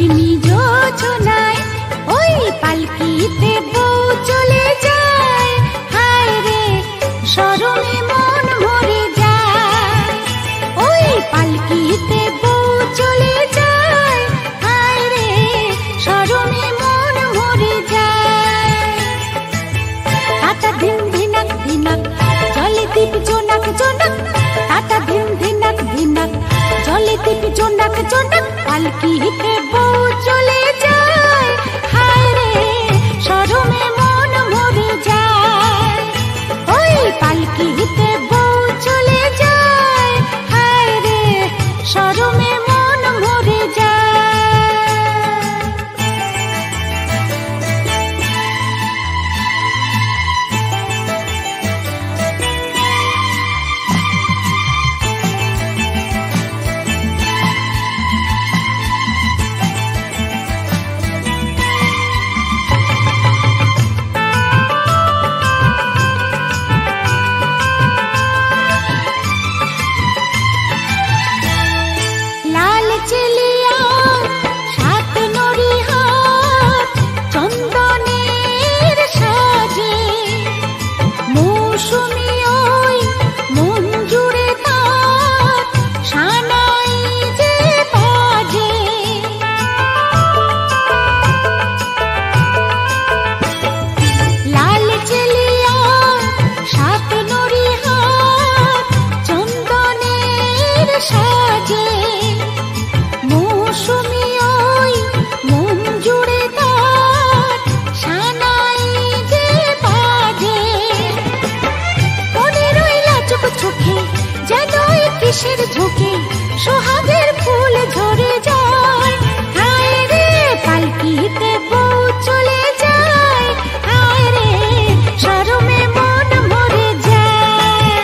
রেশমি যোজনায় ওই পালকিতে বউ চলে যায়। হায় রে শরমে মন মরে যায়। ওই পালকিতে বউ চলে যায়। হায় রে শরমে মন মরে যায়। টাটা ধিন ধিনাক ধিনাক জলে দীপ জোনাক জোনাক। টাটা ধিন ধিনাক ধিনাক জলে দীপ জোনাক জোনাক। পালকিতে বউ চলে যায়। হায় রে শরমে মন মরে যায়। ওই পালকিতে বউ চলে যায়। হায় রে শরমে মন মরে যায়। লাল চেলিয়া সাত নরিহাত চন্দনের সাজে। মৌসুমী ওই মন জুড়ে তার সানাই যে বাজে। লাল চেলিয়া সাত নরিহাত চন্দনের সাজে। মৌসুমী ওই মন জুড়ে তার সানাই যে বাজে। মনে রইলা চোখ চোখে যেন কিসের ঝোঁকে সোহাগের ফুল ঝরে যায়। হায় রে পালকিতে বউ চলে যায়। হায় রে শরমে মন মরে যায়।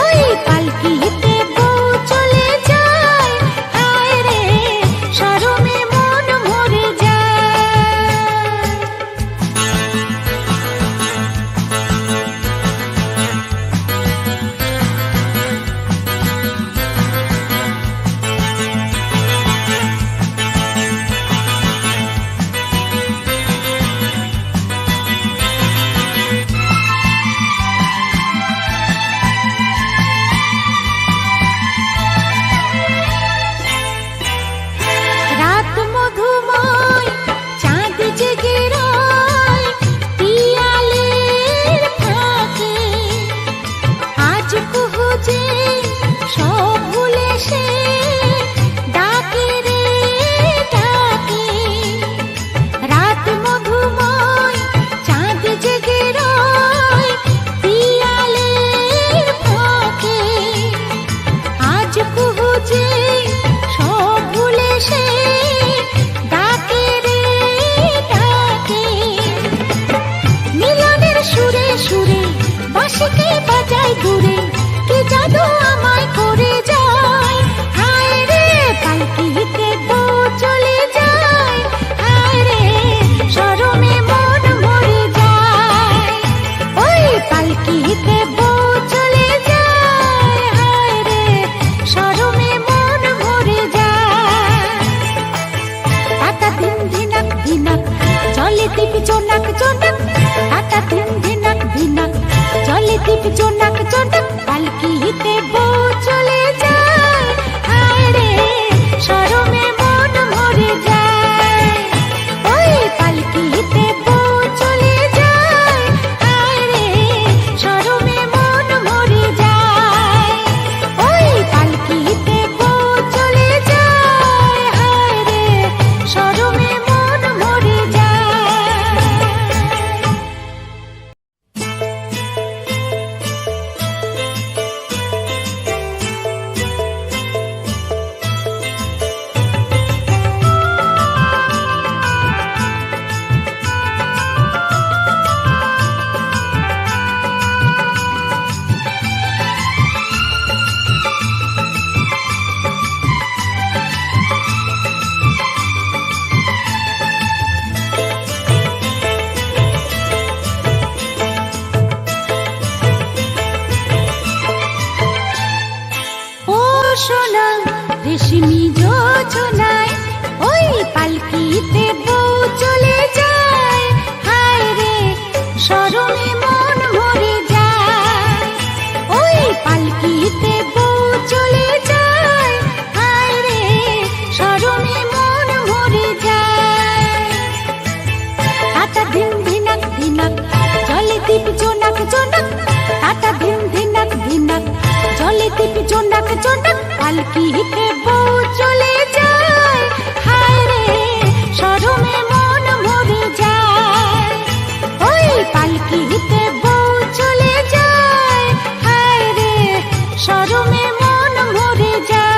ওই পালকিতে বউ চলে যায়। হায় রে শরমে মন মরে যায়। রাত মধুময় চাঁদ জেগে রয় পিয়ালের ফাঁকে। আজ কুহু যে সব ভুলে সে ডাকে রে ডাকে। রাত মধুময় চাঁদ জেগে রয় পিয়ালের ফাঁকে। আজ কুহু যে সব ভুলে সে ডাকে রে ডাকে। মিলনের সুরে সুরে বাঁশিকে বাজায় দূরে। কি জাদু আমায় করে যায়। হায় রে পালকিতে বউ চলে যায়। হায় রে শরমে মন মরে যায়। ওই পালকিতে বউ চলে যায়। হায় রে শরমে মন মরে যায়। টাটা ধিন ধিনাক ধিনাক জলে দীপ জোনাক জোনাক। টাটা ধিন ধিনাক ধিনাক জলে দীপ জোনাক জোনাক। পালকিতে বউ চলে যায়। হায় রে শরমে মন মরে যায়। ওই পালকিতে বউ চলে যায়। হায় রে শরমে মন মরে যায়। ওই পালকিতে বউ চলে যায়। হায় রে শরমে মন মরে যায়। ও সোনা রেশমি যোজনায় ওই পালকি পালকিতে বউ চলে যায়, হায় রে শরমে মন মরে যায়। ওই পালকিতে বউ চলে যায়, হায় রে শরমে মন মরে যায়। তাতা ধিন ধিনাক ধিনাক জলে দীপ জোনাক জোনাক, তাতা ধিন ধিনাক ধিনাক জলে দীপ জোনাক জোনাক, পালকিতে বউ চলে যায়, হায় রে শরমে মন মরে যায়। ওই পালকিতে বউ চলে যায়, হায় রে শরমে মন মরে যায়।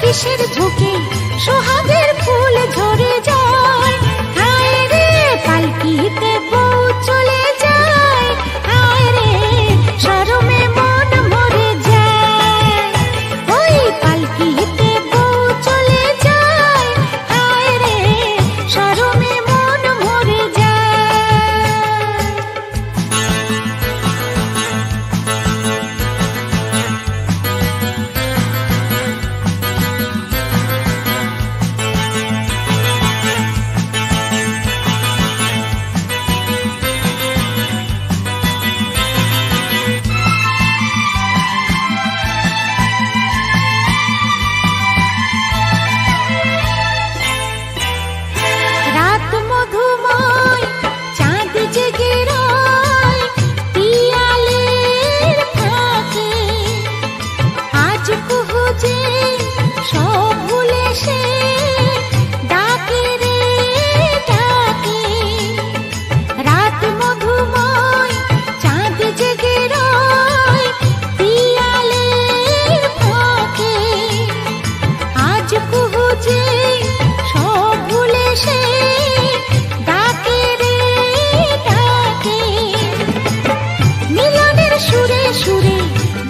কিসের ঝুঁকে সোহাগের ফুল ঝরে যায়, হায় রে পালকিতে বউ চলে যায়, হায় রে শরমে মন মরে যায়। ওই পালকিতে বউ চলে যায়, হায় রে শরমে মন মরে যায়।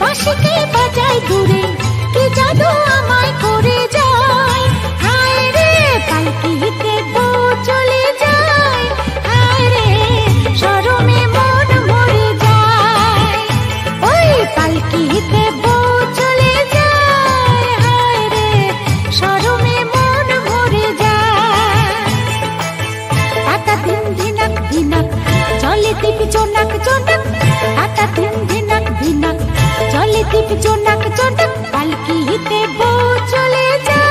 বাঁশিকে বাজায় দূরে, কি জাদু আমায় করে যায়, হায় রে পালকিতে বউ চলে যায়, হায় রে শরমে মন মরে যায়। ওই পালকিতে বউ চলে যায়, হায় রে শরমে মন মরে যায়। তাতা ধিন ধিনাক ধিনাক জলে দীপ জোনাক জোনাক, তাতা ধিন ধিনাক ধিনাক জলে দীপ জোনাক জোনাক, পালকিতে বউ চলে যায়।